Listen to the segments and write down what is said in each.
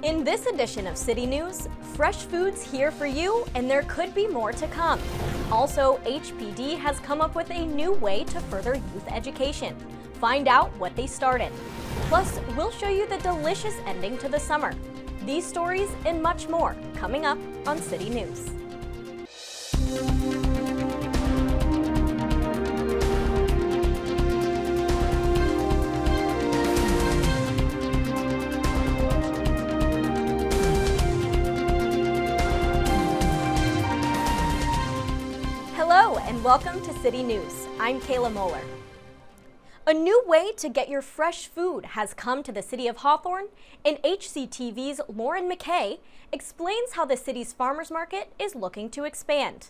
In this edition of City News, fresh foods here for you, and there could be more to come. Also, HPD has come up with a new way to further youth education. Find out what they started. Plus, we'll show you the delicious ending to the summer. These stories and much more coming up on City News. Hello and welcome to City News. I'm Kayla Moeller. A new way to get your fresh food has come to the city of Hawthorne, and HCTV's Lauren McKay explains how the city's farmers market is looking to expand.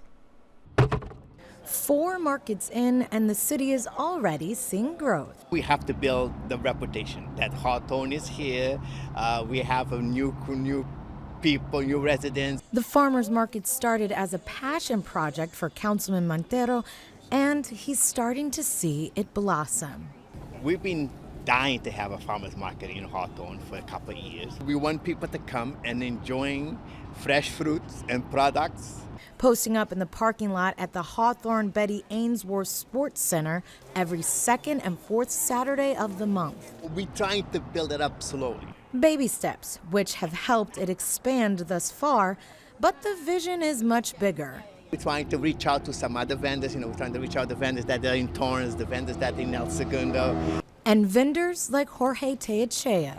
4 markets in, and the city is already seeing growth. We have to build the reputation that Hawthorne is here. We have a new people, new residents. The farmers market started as a passion project for Councilman Montero, and he's starting to see it blossom. We've been dying to have a farmers market in Hawthorne for a couple of years. We want people to come and enjoying fresh fruits and products. Posting up in the parking lot at the Hawthorne Betty Ainsworth Sports Center every second and fourth Saturday of the month. We're trying to build it up slowly. Baby steps, which have helped it expand thus far, but the vision is much bigger. We're trying to reach out to some other vendors. We're trying to reach out to vendors that are in Torrance, the vendors that are in El Segundo. And vendors like Jorge Teechea.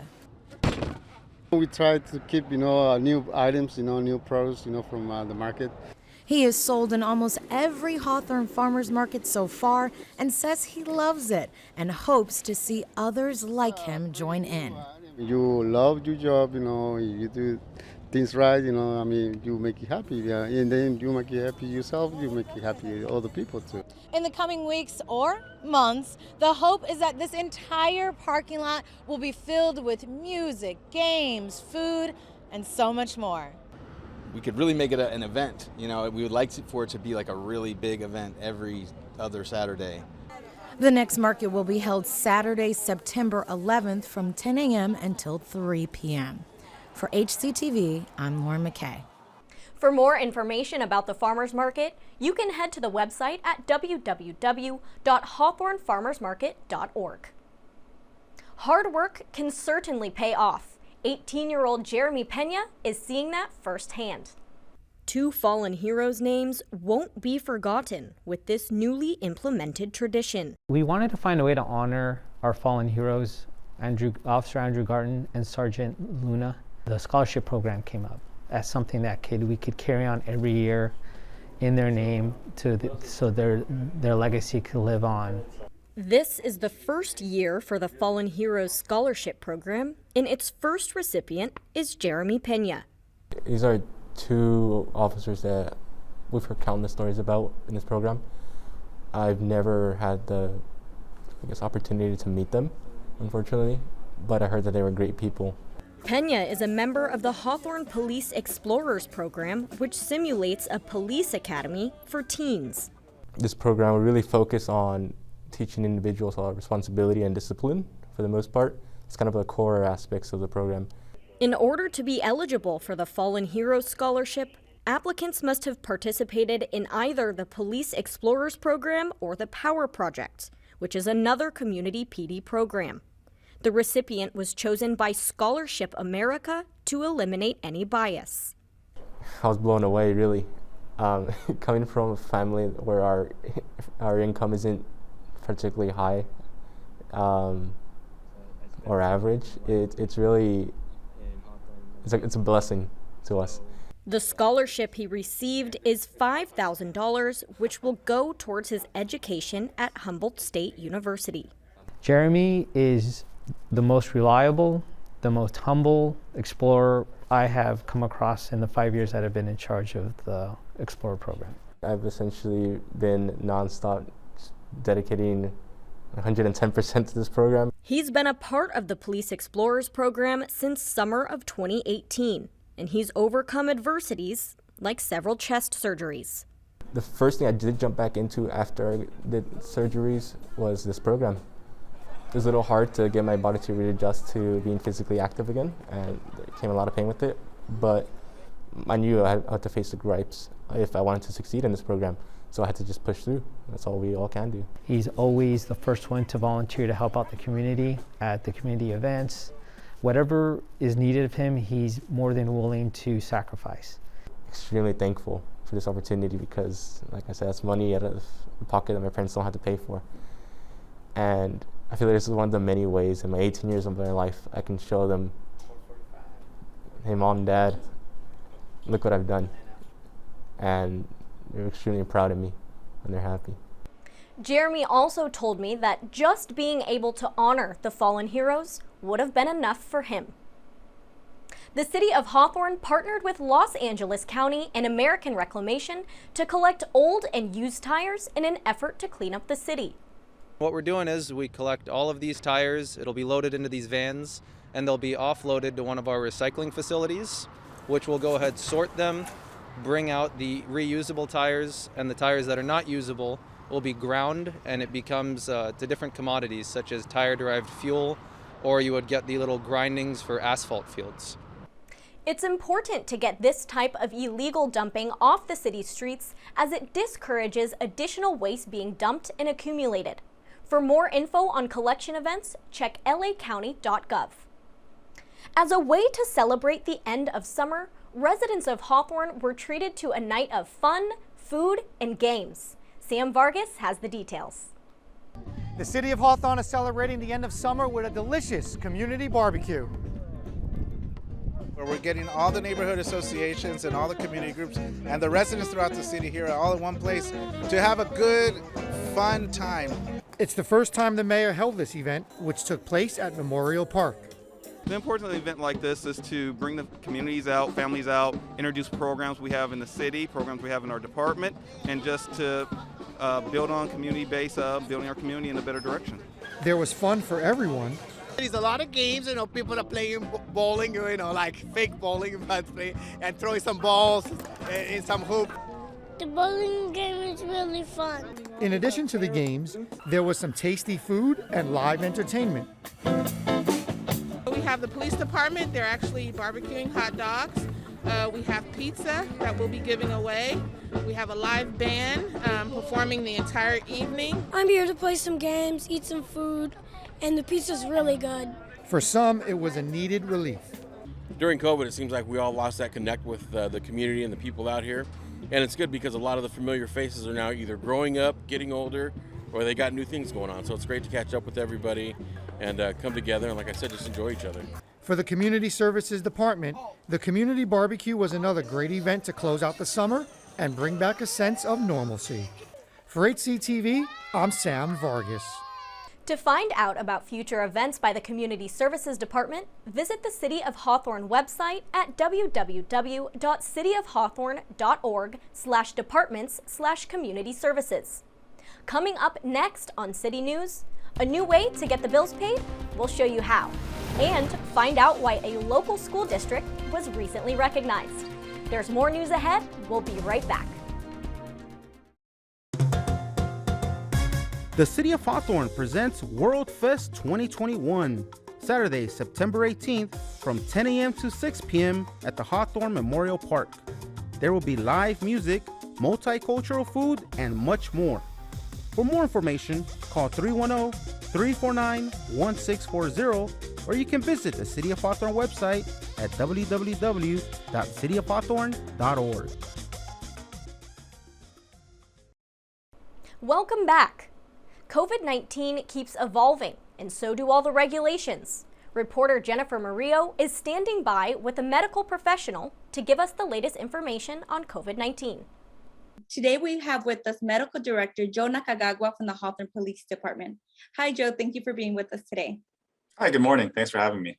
We try to keep, new items, new products, from the market. He has sold in almost every Hawthorne farmers market so far and says he loves it and hopes to see others like him join in. You love your job, you do things right, you make you happy. Yeah, and then you make you happy yourself, you make you happy other people too. In the coming weeks or months, the hope is that this entire parking lot will be filled with music, games, food, and so much more. We could really make it an event. We would like for it to be like a really big event every other Saturday. The next market will be held Saturday, September 11th from 10 a.m. until 3 p.m. For HCTV, I'm Lauren McKay. For more information about the farmers market, you can head to the website at www.hawthornefarmersmarket.org. Hard work can certainly pay off. 18-year-old Jeremy Pena is seeing that firsthand. 2 fallen heroes' names won't be forgotten with this newly implemented tradition. We wanted to find a way to honor our fallen heroes, Officer Andrew Garton and Sergeant Luna. The scholarship program came up as something that we could carry on every year in their name so their legacy could live on. This is the first year for the Fallen Heroes Scholarship Program, and its first recipient is Jeremy Pena. These are 2 officers that we've heard countless stories about in this program. I've never had the opportunity to meet them, unfortunately, but I heard that they were great people. Pena is a member of the Hawthorne Police Explorers Program, which simulates a police academy for teens. This program will really focus on teaching individuals responsibility and discipline for the most part. It's kind of the core aspects of the program. In order to be eligible for the Fallen Heroes Scholarship, applicants must have participated in either the Police Explorers Program or the Power Project, which is another community PD program. The recipient was chosen by Scholarship America to eliminate any bias. I was blown away, really. Coming from a family where our income isn't particularly high or average, it's really it's a blessing to us. The scholarship he received is $5,000, which will go towards his education at Humboldt State University. Jeremy is the most reliable, the most humble explorer I have come across in the 5 years that I've been in charge of the Explorer program. I've essentially been nonstop dedicating 110% to this program. He's been a part of the Police Explorers program since summer of 2018, and he's overcome adversities like several chest surgeries. The first thing I did jump back into after I did surgeries was this program. It was a little hard to get my body to readjust to being physically active again, and came a lot of pain with it, but I knew I had to face the gripes if I wanted to succeed in this program. So I had to just push through. That's all we all can do. He's always the first one to volunteer to help out the community at the community events. Whatever is needed of him, he's more than willing to sacrifice. Extremely thankful for this opportunity because, like I said, it's money out of the pocket that my parents don't have to pay for. And I feel like this is one of the many ways in my 18 years of my life I can show them, hey, Mom, Dad, look what I've done. And they're extremely proud of me and they're happy. Jeremy also told me that just being able to honor the fallen heroes would have been enough for him. The city of Hawthorne partnered with Los Angeles County and American Reclamation to collect old and used tires in an effort to clean up the city. What we're doing is we collect all of these tires, it'll be loaded into these vans, and they'll be offloaded to one of our recycling facilities, which will go ahead, sort them, bring out the reusable tires, and the tires that are not usable will be ground, and it becomes to different commodities such as tire-derived fuel, or you would get the little grindings for asphalt fields. It's important to get this type of illegal dumping off the city's streets as it discourages additional waste being dumped and accumulated. For more info on collection events, check lacounty.gov. As a way to celebrate the end of summer, residents of Hawthorne were treated to a night of fun, food, and games. Sam Vargas has the details. The city of Hawthorne is celebrating the end of summer with a delicious community barbecue. Where we're getting all the neighborhood associations and all the community groups and the residents throughout the city here all in one place to have a good, fun time. It's the first time the mayor held this event, which took place at Memorial Park. The importance of an event like this is to bring the communities out, families out, introduce programs we have in the city, programs we have in our department, and just to build on community base, building our community in a better direction. There was fun for everyone. There's a lot of games, people are playing bowling, like fake bowling, and throwing some balls in some hoop. The bowling game is really fun. In addition to the games, there was some tasty food and live entertainment. We have the police department. They're actually barbecuing hot dogs. We have pizza that we'll be giving away. We have a live band performing the entire evening. I'm here to play some games, eat some food, and the pizza's really good. For some, it was a needed relief. During COVID, it seems like we all lost that connect with the community and the people out here. And it's good because a lot of the familiar faces are now either growing up, getting older, or they got new things going on. So it's great to catch up with everybody and come together and, like I said, just enjoy each other. For the Community Services Department, the Community Barbecue was another great event to close out the summer and bring back a sense of normalcy. For HCTV, I'm Sam Vargas. To find out about future events by the Community Services Department, visit the City of Hawthorne website at www.cityofhawthorne.org/departments/community services. Coming up next on City News, a new way to get the bills paid? We'll show you how. And find out why a local school district was recently recognized. There's more news ahead. We'll be right back. The City of Hawthorne presents World Fest 2021, Saturday, September 18th from 10 a.m. to 6 p.m. at the Hawthorne Memorial Park. There will be live music, multicultural food, and much more. For more information, call 310-349-1640, or you can visit the City of Hawthorne website at www.cityofhawthorne.org. Welcome back. COVID-19 keeps evolving, and so do all the regulations. Reporter Jennifer Murillo is standing by with a medical professional to give us the latest information on COVID-19. Today we have with us Medical Director Joe Nakagawa from the Hawthorne Police Department. Hi, Joe. Thank you for being with us today. Hi, good morning. Thanks for having me.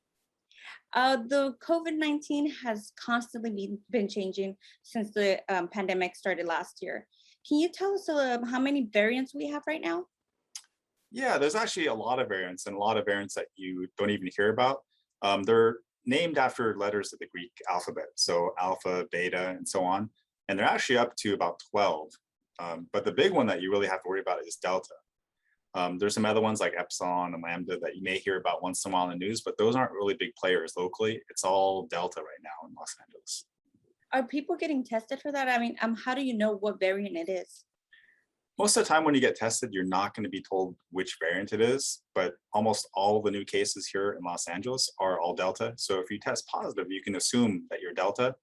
The COVID-19 has constantly been changing since the pandemic started last year. Can you tell us how many variants we have right now? Yeah, there's actually a lot of variants and a lot of variants that you don't even hear about. They're named after letters of the Greek alphabet, so alpha, beta, and so on. And they're actually up to about 12. But the big one that you really have to worry about is Delta. There's some other ones like Epsilon and Lambda that you may hear about once in a while in the news, but those aren't really big players locally. It's all Delta right now in Los Angeles. Are people getting tested for that? I mean, how do you know what variant it is? Most of the time when you get tested, you're not going to be told which variant it is, but almost all the new cases here in Los Angeles are all Delta. So if you test positive, you can assume that you're Delta.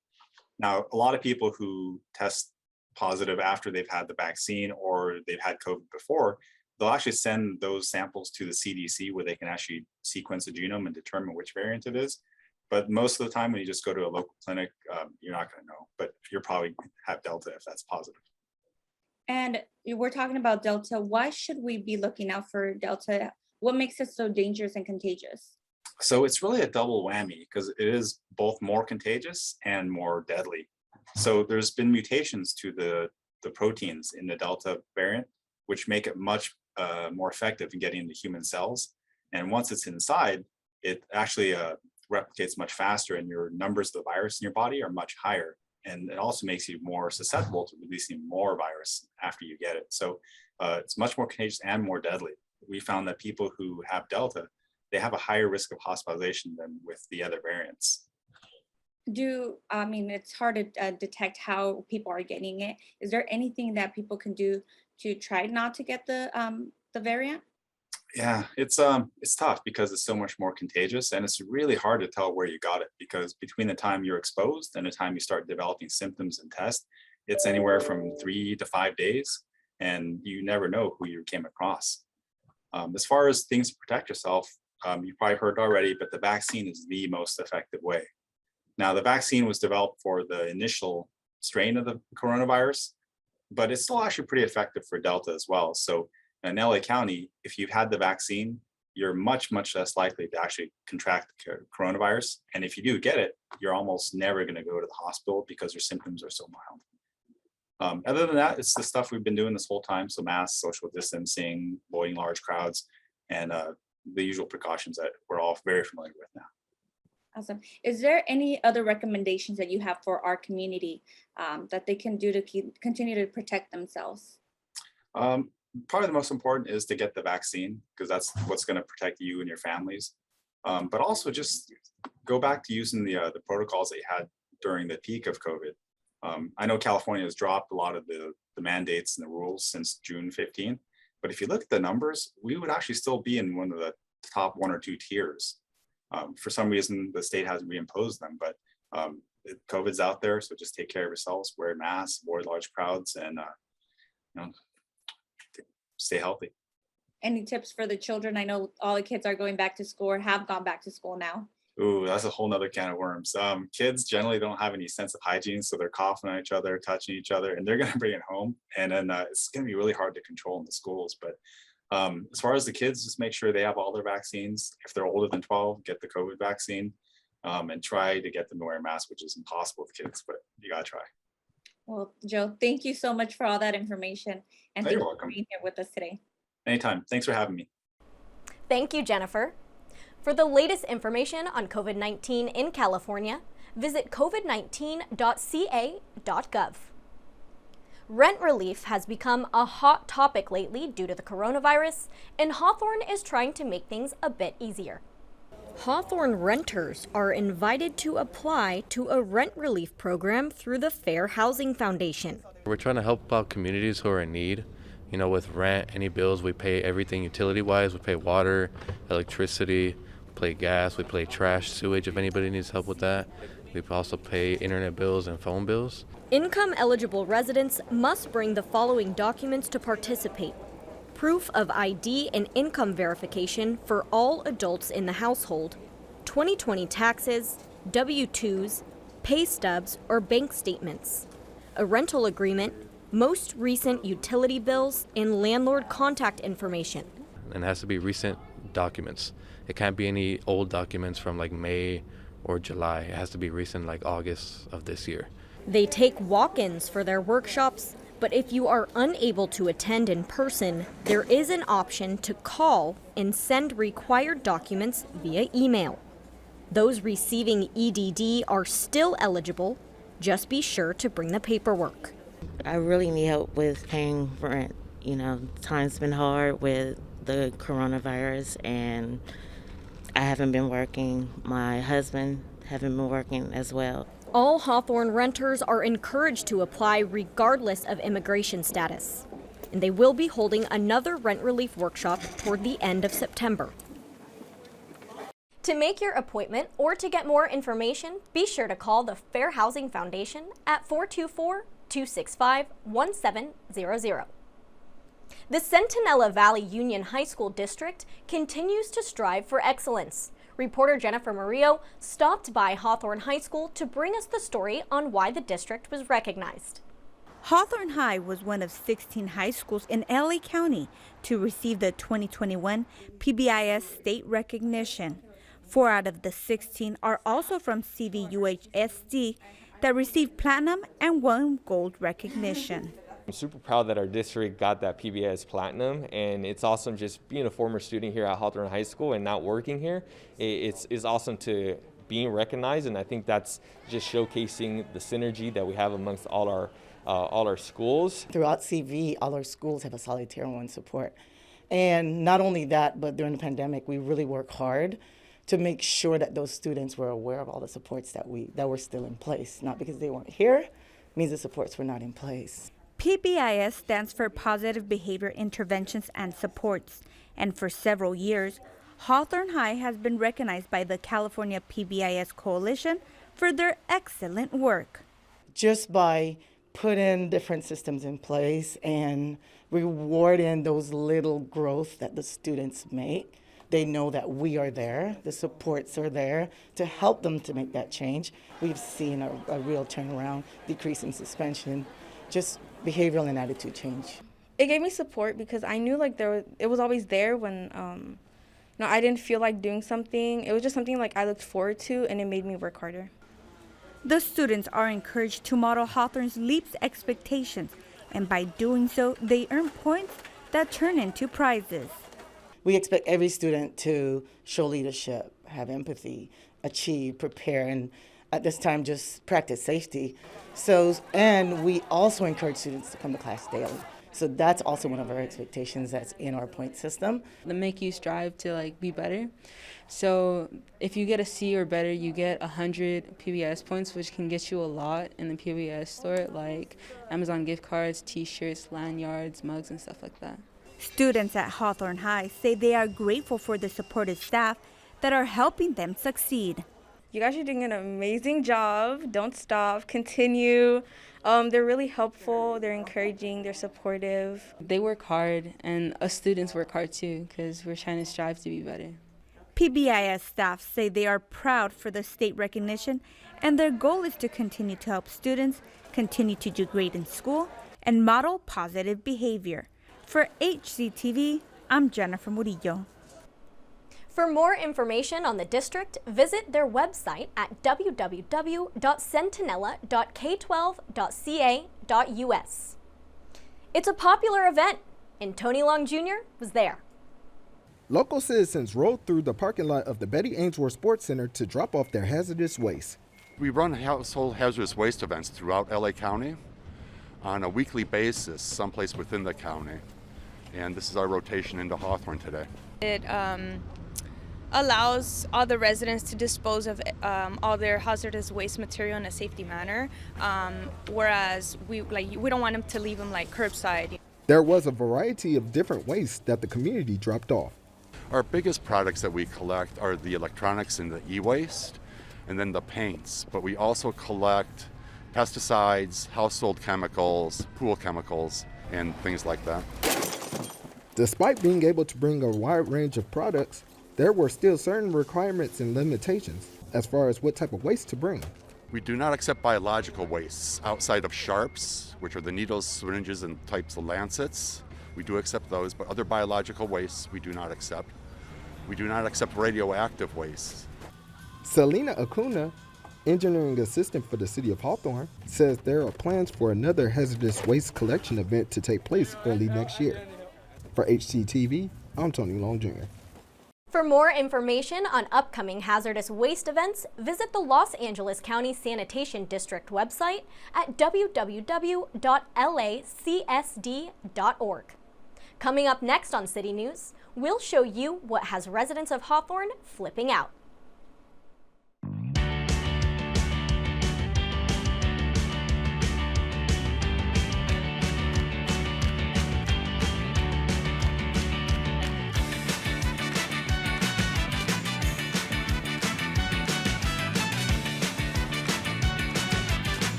Now, a lot of people who test positive after they've had the vaccine or they've had COVID before, they'll actually send those samples to the CDC where they can actually sequence the genome and determine which variant it is. But most of the time when you just go to a local clinic, you're not going to know, but you'll probably have Delta if that's positive. And we're talking about Delta. Why should we be looking out for Delta? What makes it so dangerous and contagious? So it's really a double whammy because it is both more contagious and more deadly. So there's been mutations to the proteins in the Delta variant, which make it much more effective in getting into human cells. And once it's inside, it actually replicates much faster and your numbers of the virus in your body are much higher. And it also makes you more susceptible to releasing more virus after you get it. So it's much more contagious and more deadly. We found that people who have Delta, they have a higher risk of hospitalization than with the other variants. It's hard to detect how people are getting it. Is there anything that people can do to try not to get the variant? Yeah, it's tough because it's so much more contagious and it's really hard to tell where you got it because between the time you're exposed and the time you start developing symptoms and test, it's anywhere from 3 to 5 days and you never know who you came across. As far as things to protect yourself, you probably heard already, but the vaccine is the most effective way. Now, the vaccine was developed for the initial strain of the coronavirus, but it's still actually pretty effective for Delta as well. So in LA County, if you've had the vaccine, you're much, much less likely to actually contract coronavirus. And if you do get it, you're almost never going to go to the hospital because your symptoms are so mild. Other than that, it's the stuff we've been doing this whole time. So masks, social distancing, avoiding large crowds, and the usual precautions that we're all very familiar with now. Awesome. Is there any other recommendations that you have for our community that they can do to continue to protect themselves? Probably the most important is to get the vaccine because that's what's going to protect you and your families. But also just go back to using the protocols that you had during the peak of COVID. I know California has dropped a lot of the mandates and the rules since June 15th. But if you look at the numbers, we would actually still be in one of the top 1 or 2 tiers. For some reason, the state hasn't reimposed them, but COVID's out there. So just take care of yourselves, wear masks, avoid large crowds, and stay healthy. Any tips for the children? I know all the kids are going back to school or have gone back to school now. Ooh, that's a whole nother can of worms. Kids generally don't have any sense of hygiene, so they're coughing on each other, touching each other, and they're going to bring it home. And then it's going to be really hard to control in the schools. But as far as the kids, just make sure they have all their vaccines. If they're older than 12, get the COVID vaccine and try to get them to wear a mask, which is impossible with kids, but you got to try. Well, Joe, thank you so much for all that information. And thank you for being here with us today. Anytime. Thanks for having me. Thank you, Jennifer. For the latest information on COVID-19 in California, visit covid19.ca.gov. Rent relief has become a hot topic lately due to the coronavirus, and Hawthorne is trying to make things a bit easier. Hawthorne renters are invited to apply to a rent relief program through the Fair Housing Foundation. We're trying to help out communities who are in need. You know, with rent, any bills, we pay everything utility-wise. We pay water, electricity, we pay gas, we pay trash, sewage if anybody needs help with that. We also pay internet bills and phone bills. Income-eligible residents must bring the following documents to participate: proof of ID and income verification for all adults in the household, 2020 taxes, W-2s, pay stubs, or bank statements, a rental agreement, most recent utility bills, and landlord contact information. And it has to be recent documents. It can't be any old documents from like May or July. It has to be recent, like August of this year. They take walk-ins for their workshops, but if you are unable to attend in person, there is an option to call and send required documents via email. Those receiving EDD are still eligible. Just be sure to bring the paperwork. I really need help with paying rent. You know, time's been hard with the coronavirus, and I haven't been working. My husband haven't been working as well. All Hawthorne renters are encouraged to apply regardless of immigration status. And they will be holding another rent relief workshop toward the end of September. To make your appointment or to get more information, be sure to call the Fair Housing Foundation at 424-265-1700. The Centinela Valley Union High School District continues to strive for excellence. Reporter Jennifer Murillo stopped by Hawthorne High School to bring us the story on why the district was recognized. Hawthorne High was one of 16 high schools in LA County to receive the 2021 PBIS state recognition. 4 out of the 16 are also from CVUHSD that received platinum and 1 gold recognition. I'm super proud that our district got that PBIS Platinum, and it's awesome just being a former student here at Hawthorne High School and not working here. It's awesome to being recognized, and I think that's just showcasing the synergy that we have amongst all our schools. Throughout CV, all our schools have a solid Tier 1 support. And not only that, but during the pandemic, we really work hard to make sure that those students were aware of all the supports that were still in place. Not because they weren't here, means the supports were not in place. PBIS stands for Positive Behavior Interventions and Supports, and for several years, Hawthorne High has been recognized by the California PBIS Coalition for their excellent work. Just by putting different systems in place and rewarding those little growth that the students make, they know that we are there, the supports are there to help them to make that change. We've seen a real turnaround, decrease in suspension, just behavioral and attitude change. It gave me support because I knew like it was always there when I didn't feel like doing something. It was just something like I looked forward to, and it made me work harder. The students are encouraged to model Hawthorne's LEAP's expectations, and by doing so, they earn points that turn into prizes. We expect every student to show leadership, have empathy, achieve, prepare, and at this time just practice safety. And we also encourage students to come to class daily. So that's also one of our expectations that's in our point system. They make you strive to like be better. So if you get a C or better, you get 100 PBIS points, which can get you a lot in the PBIS store, like Amazon gift cards, t-shirts, lanyards, mugs, and stuff like that. Students at Hawthorne High say they are grateful for the supportive staff that are helping them succeed. You guys are doing an amazing job. Don't stop. Continue. They're really helpful. They're encouraging. They're supportive. They work hard, and us students work hard too because we're trying to strive to be better. PBIS staff say they are proud for the state recognition, and their goal is to continue to help students continue to do great in school and model positive behavior. For HCTV, I'm Jennifer Murillo. For more information on the district, visit their website at www.centinela.k12.ca.us. It's a popular event, and Tony Long Jr. was there. Local citizens rode through the parking lot of the Betty Ainsworth Sports Center to drop off their hazardous waste. We run household hazardous waste events throughout LA County on a weekly basis, someplace within the county. And this is our rotation into Hawthorne today. It allows all the residents to dispose of all their hazardous waste material in a safety manner, whereas we don't want them to leave them like curbside. There was a variety of different waste that the community dropped off. Our biggest products that we collect are the electronics and the e-waste, and then the paints. But we also collect pesticides, household chemicals, pool chemicals, and things like that. Despite being able to bring a wide range of products, there were still certain requirements and limitations as far as what type of waste to bring. We do not accept biological wastes outside of sharps, which are the needles, syringes, and types of lancets. We do accept those, but other biological wastes we do not accept. We do not accept radioactive wastes. Selena Acuna, engineering assistant for the city of Hawthorne, says there are plans for another hazardous waste collection event to take place early next year. For HCTV, I'm Tony Long Jr. For more information on upcoming hazardous waste events, visit the Los Angeles County Sanitation District website at www.lacsd.org. Coming up next on City News, we'll show you what has residents of Hawthorne flipping out.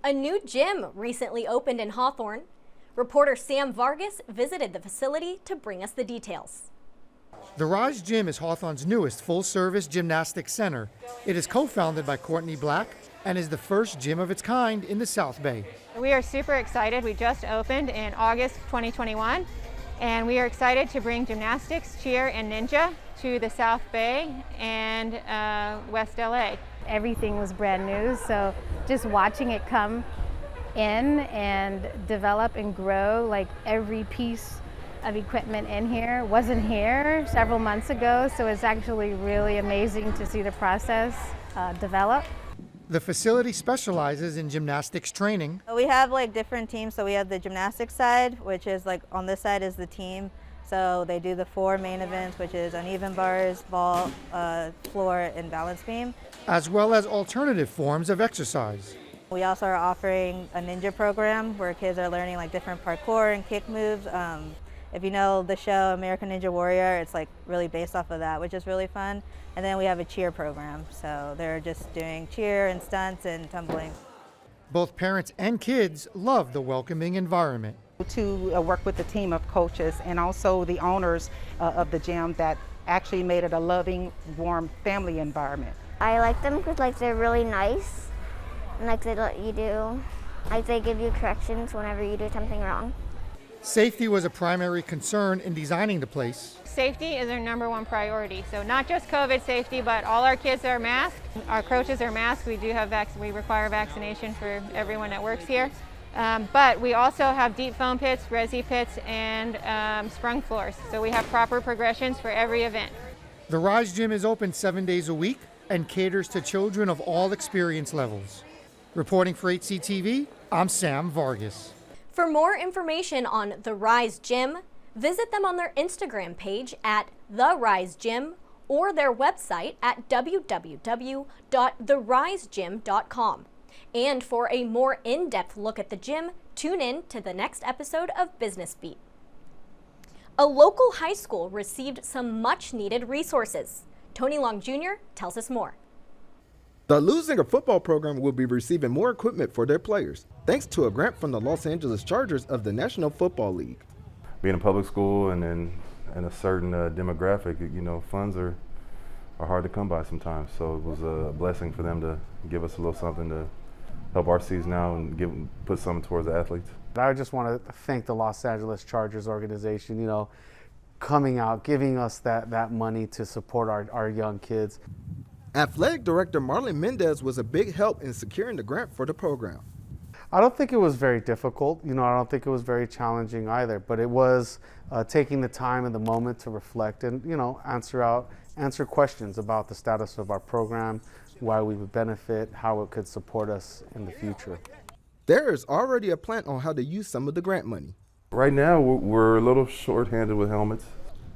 A new gym recently opened in Hawthorne. Reporter Sam Vargas visited the facility to bring us the details. The Rise Gym is Hawthorne's newest full-service gymnastics center. It is co-founded by Courtney Black and is the first gym of its kind in the South Bay. We are super excited. We just opened in August 2021, and we are excited to bring gymnastics, cheer, and ninja to the South Bay and West LA. Everything was brand new, so just watching it come in and develop and grow, like every piece of equipment in here wasn't here several months ago, so it's actually really amazing to see the process develop. The facility specializes in gymnastics training. We have like different teams, so we have the gymnastics side, which is like on this side is the team. So they do the 4 main events, which is uneven bars, vault, floor, and balance beam. As well as alternative forms of exercise. We also are offering a ninja program where kids are learning like different parkour and kick moves. If you know the show American Ninja Warrior, it's like really based off of that, which is really fun. And then we have a cheer program, so they're just doing cheer and stunts and tumbling. Both parents and kids love the welcoming environment. To work with the team of coaches and also the owners of the gym that actually made it a loving, warm family environment. I like them because like they're really nice, and like they let you do, like they give you corrections whenever you do something wrong. Safety was a primary concern in designing the place. Safety is our #1 priority. So not just COVID safety, but all our kids are masked. Our coaches are masked. We do have we require vaccination for everyone that works here. But we also have deep foam pits, resi pits, and sprung floors. So we have proper progressions for every event. The Rise Gym is open 7 days a week and caters to children of all experience levels. Reporting for HCTV, I'm Sam Vargas. For more information on the Rise Gym, visit them on their Instagram page at The Rise Gym or their website at www.therisegym.com. And for a more in-depth look at the gym, tune in to the next episode of Business Beat. A local high school received some much-needed resources. Tony Long Jr. tells us more. The Lusinger football program will be receiving more equipment for their players, thanks to a grant from the Los Angeles Chargers of the National Football League. Being a public school and in a certain demographic, funds are hard to come by sometimes. So it was a blessing for them to give us a little something to help our season out and put something towards the athletes. I just want to thank the Los Angeles Chargers organization, coming out, giving us that money to support our young kids. Athletic Director Marlon Mendez was a big help in securing the grant for the program. I don't think it was very difficult. I don't think it was very challenging either, but it was taking the time and the moment to reflect and, answer questions about the status of our program, why we would benefit, how it could support us in the future. There is already a plan on how to use some of the grant money. Right now, we're a little short-handed with helmets.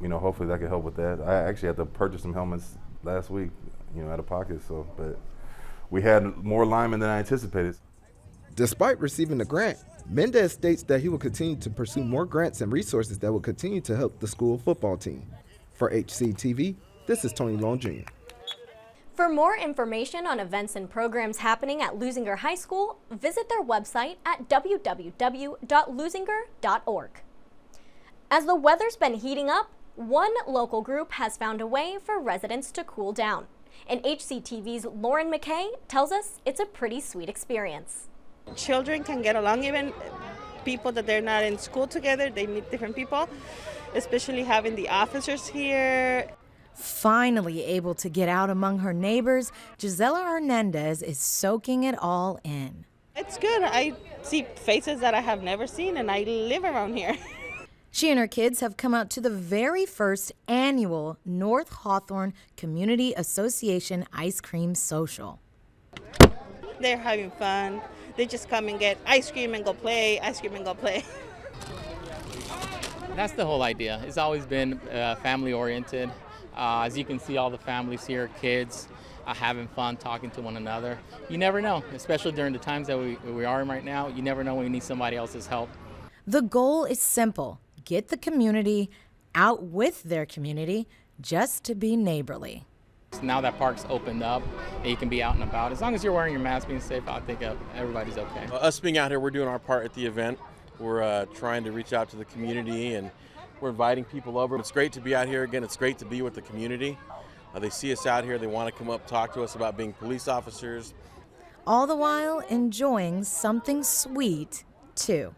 Hopefully that can help with that. I actually had to purchase some helmets last week, out of pocket. But we had more linemen than I anticipated. Despite receiving the grant, Mendez states that he will continue to pursue more grants and resources that will continue to help the school football team. For HCTV, this is Tony Long Jr. For more information on events and programs happening at Lusinger High School, visit their website at www.lusinger.org. As the weather's been heating up, one local group has found a way for residents to cool down. And HCTV's Lauren McKay tells us it's a pretty sweet experience. Children can get along, even people that they're not in school together, they meet different people, especially having the officers here. Finally able to get out among her neighbors, Gisela Hernandez is soaking it all in. It's good. I see faces that I have never seen, and I live around here. She and her kids have come out to the very first annual North Hawthorne Community Association Ice Cream Social. They're having fun. They just come and get ice cream and go play, ice cream and go play. That's the whole idea. It's always been family oriented. As you can see, all the families here, kids, having fun, talking to one another. You never know, especially during the times that we are in right now, you never know when you need somebody else's help. The goal is simple: get the community out with their community just to be neighborly. Now that park's opened up and you can be out and about, as long as you're wearing your mask, being safe, I think everybody's okay. Us being out here, we're doing our part at the event. We're trying to reach out to the community, and we're inviting people over. It's great to be out here again. It's great to be with the community. They see us out here. They want to come up, talk to us about being police officers. All the while enjoying something sweet, too.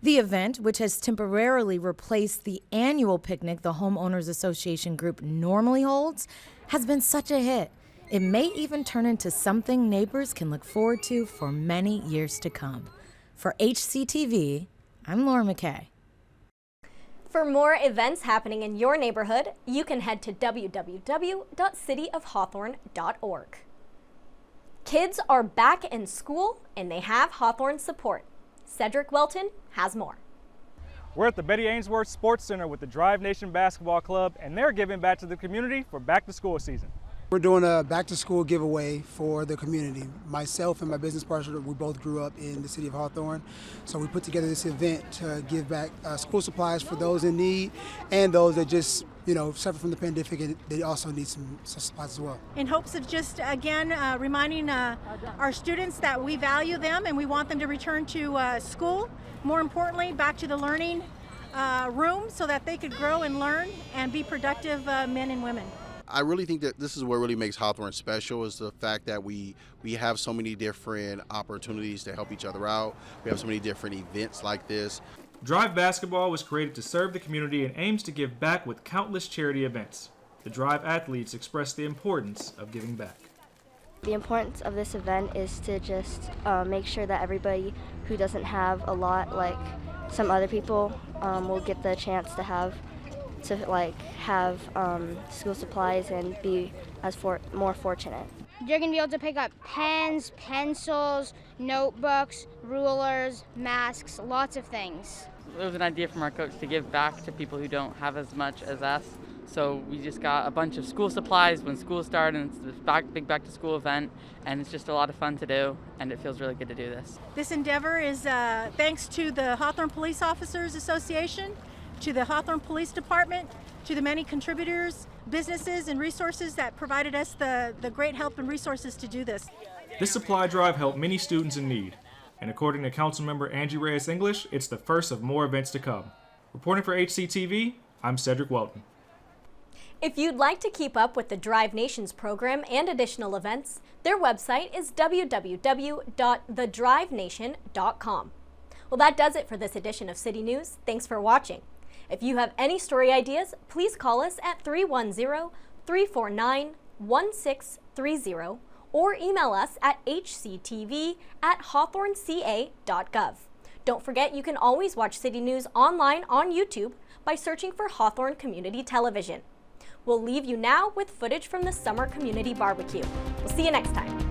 The event, which has temporarily replaced the annual picnic the Homeowners Association group normally holds, has been such a hit. It may even turn into something neighbors can look forward to for many years to come. For HCTV, I'm Laura McKay. For more events happening in your neighborhood, you can head to www.cityofhawthorne.org. Kids are back in school and they have Hawthorne support. Cedric Welton has more. We're at the Betty Ainsworth Sports Center with the Drive Nation Basketball Club, and they're giving back to the community for back to school season. We're doing a back to school giveaway for the community. Myself and my business partner, we both grew up in the city of Hawthorne. So we put together this event to give back school supplies for those in need and those that just, suffer from the pandemic, and they also need some supplies as well. In hopes of just, again, reminding our students that we value them and we want them to return to school. More importantly, back to the learning room so that they could grow and learn and be productive men and women. I really think that this is what really makes Hawthorne special, is the fact that we have so many different opportunities to help each other out. We have so many different events like this. Drive Basketball was created to serve the community and aims to give back with countless charity events. The Drive athletes express the importance of giving back. The importance of this event is to just make sure that everybody who doesn't have a lot, like some other people, will get the chance to have school supplies and be more fortunate. You're going to be able to pick up pens, pencils, notebooks, rulers, masks, lots of things. It was an idea from our coach to give back to people who don't have as much as us. So we just got a bunch of school supplies when school started, and it's this big back to school event, and it's just a lot of fun to do, and it feels really good to do this. This endeavor is thanks to the Hawthorne Police Officers Association, to the Hawthorne Police Department, to the many contributors, businesses, and resources that provided us the great help and resources to do this. This supply drive helped many students in need, and according to Councilmember Angie Reyes-English, it's the first of more events to come. Reporting for HCTV, I'm Cedric Welton. If you'd like to keep up with the Drive Nations program and additional events, their website is www.thedrivenation.com. Well, that does it for this edition of City News. Thanks for watching. If you have any story ideas, please call us at 310-349-1630 or email us at hctv@hawthorneca.gov. Don't forget, you can always watch City News online on YouTube by searching for Hawthorne Community Television. We'll leave you now with footage from the Summer Community BBQ. We'll see you next time.